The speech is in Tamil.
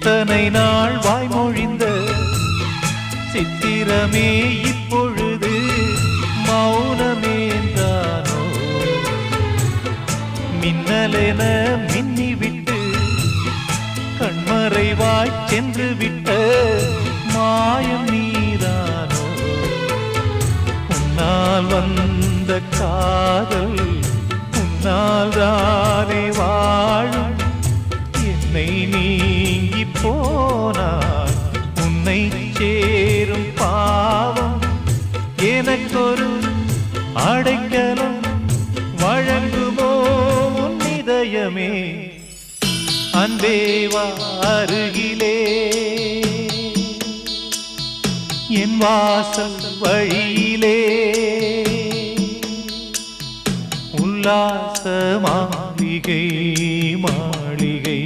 இத்தனை நாள் வாய்மொழிந்த சித்திரமே இப்பொழுது மௌனமேந்தானோ? மின்னலென மின்னிவிட்டு கண்மறைவாய் சென்று விட்ட மாயம் நீதானோ? உன்னால் வந்த காதல் உன்னால் தானே வாழும். என்னை நீங்கி போனார் உன்னை சேரும் பாவம். எனக்கொரு அடைக்கலம் வழங்குமோ உன் இதயமே? அன்பேவா அருகிலே என் வாசல் வழியிலே உல்லாச மாளிகை மாளிகை